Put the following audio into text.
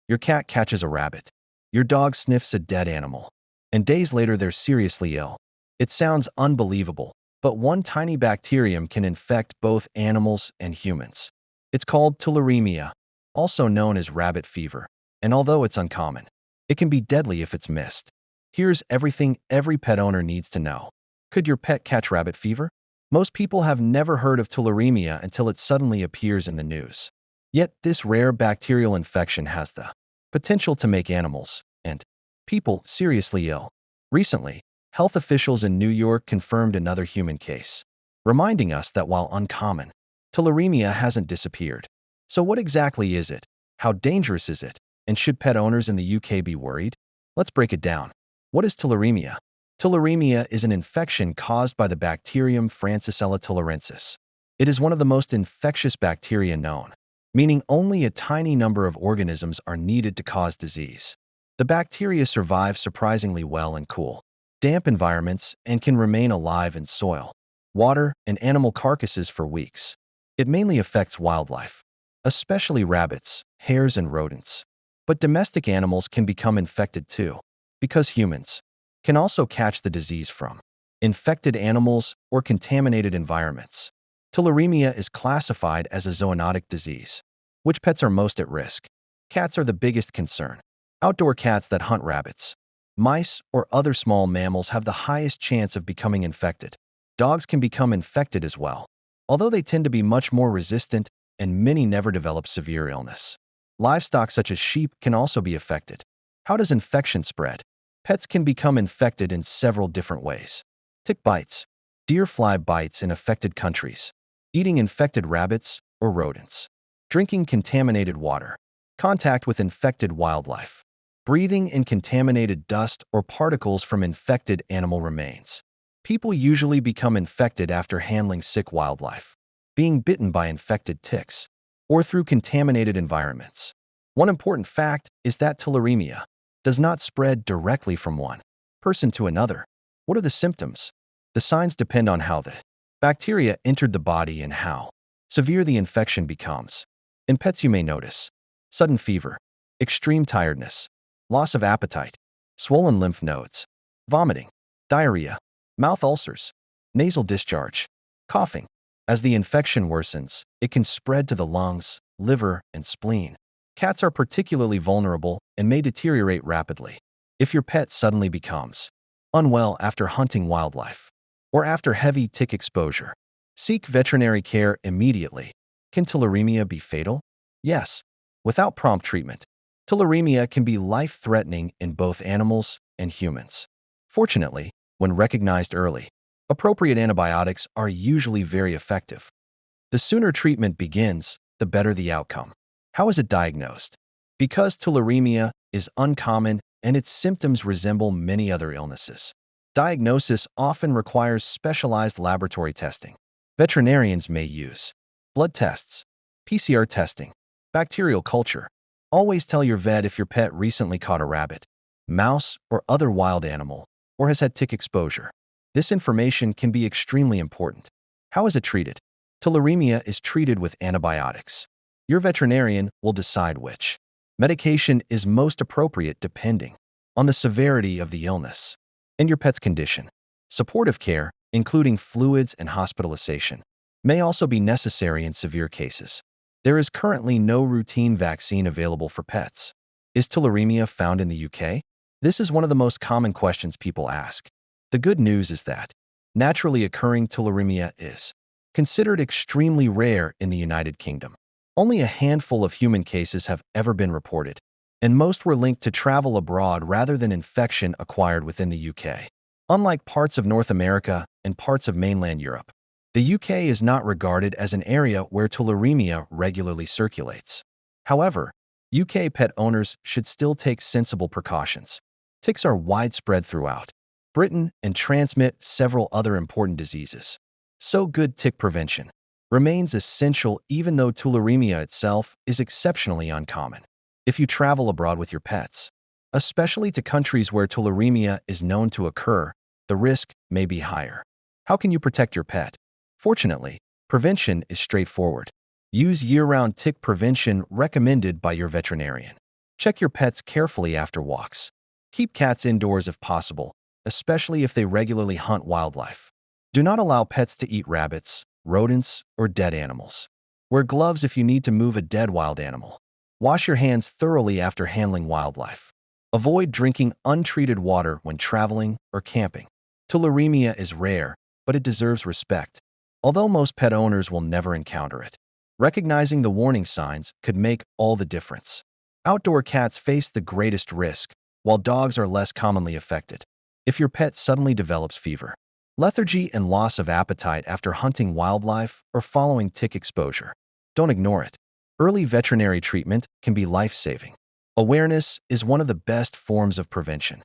Your cat catches a rabbit. Your dog sniffs a dead animal. And days later, they're seriously ill. It sounds unbelievable, but one tiny bacterium can infect both animals and humans. It's called tularemia, also known as rabbit fever, and although it's uncommon, it can be deadly if it's missed. Here's everything every pet owner needs to know. Could your pet catch rabbit fever? Most people have never heard of tularemia until it suddenly appears in the news. Yet this rare bacterial infection has the potential to make animals and people seriously ill. Recently, health officials in New York confirmed another human case, reminding us that while uncommon, tularemia hasn't disappeared. So what exactly is it? How dangerous is it? And should pet owners in the UK be worried? Let's break it down. What is tularemia? Tularemia is an infection caused by the bacterium Francisella tularensis. It is one of the most infectious bacteria known, meaning only a tiny number of organisms are needed to cause disease. The bacteria survive surprisingly well in cool, damp environments and can remain alive in soil, water, and animal carcasses for weeks. It mainly affects wildlife, especially rabbits, hares, and rodents. But domestic animals can become infected too, because humans can also catch the disease from infected animals or contaminated environments. Tularemia is classified as a zoonotic disease. Which pets are most at risk? Cats are the biggest concern. Outdoor cats that hunt rabbits, mice, or other small mammals have the highest chance of becoming infected. Dogs can become infected as well, although they tend to be much more resistant and many never develop severe illness. Livestock such as sheep can also be affected. How does infection spread? Pets can become infected in several different ways. Tick bites. Deer fly bites in affected countries. Eating infected rabbits or rodents. Drinking contaminated water. Contact with infected wildlife. Breathing in contaminated dust or particles from infected animal remains. People usually become infected after handling sick wildlife, being bitten by infected ticks, or through contaminated environments. One important fact is that tularemia does not spread directly from one person to another. What are the symptoms? The signs depend on how the bacteria entered the body and how severe the infection becomes. In pets, you may notice sudden fever, extreme tiredness, loss of appetite, swollen lymph nodes, vomiting, diarrhea, mouth ulcers, nasal discharge, coughing. As the infection worsens, it can spread to the lungs, liver, and spleen. Cats are particularly vulnerable and may deteriorate rapidly. If your pet suddenly becomes unwell after hunting wildlife or after heavy tick exposure, seek veterinary care immediately. Can tularemia be fatal? Yes. Without prompt treatment, tularemia can be life-threatening in both animals and humans. Fortunately, when recognized early, appropriate antibiotics are usually very effective. The sooner treatment begins, the better the outcome. How is it diagnosed? Because tularemia is uncommon and its symptoms resemble many other illnesses, diagnosis often requires specialized laboratory testing. Veterinarians may use blood tests, PCR testing, bacterial culture. Always tell your vet if your pet recently caught a rabbit, mouse, or other wild animal, or has had tick exposure. This information can be extremely important. How is it treated? Tularemia is treated with antibiotics. Your veterinarian will decide which medication is most appropriate depending on the severity of the illness and your pet's condition. Supportive care, including fluids and hospitalization, may also be necessary in severe cases. There is currently no routine vaccine available for pets. Is tularemia found in the UK? This is one of the most common questions people ask. The good news is that naturally occurring tularemia is considered extremely rare in the United Kingdom. Only a handful of human cases have ever been reported, and most were linked to travel abroad rather than infection acquired within the UK. Unlike parts of North America and parts of mainland Europe, the UK is not regarded as an area where tularemia regularly circulates. However, UK pet owners should still take sensible precautions. Ticks are widespread throughout Britain and transmit several other important diseases. So good tick prevention remains essential even though tularemia itself is exceptionally uncommon. If you travel abroad with your pets, especially to countries where tularemia is known to occur, the risk may be higher. How can you protect your pet? Fortunately, prevention is straightforward. Use year-round tick prevention recommended by your veterinarian. Check your pets carefully after walks. Keep cats indoors if possible, especially if they regularly hunt wildlife. Do not allow pets to eat rabbits, rodents, or dead animals. Wear gloves if you need to move a dead wild animal. Wash your hands thoroughly after handling wildlife. Avoid drinking untreated water when traveling or camping. Tularemia is rare, but it deserves respect, although most pet owners will never encounter it. Recognizing the warning signs could make all the difference. Outdoor cats face the greatest risk, while dogs are less commonly affected. If your pet suddenly develops fever, lethargy, and loss of appetite after hunting wildlife or following tick exposure, don't ignore it. Early veterinary treatment can be life-saving. Awareness is one of the best forms of prevention.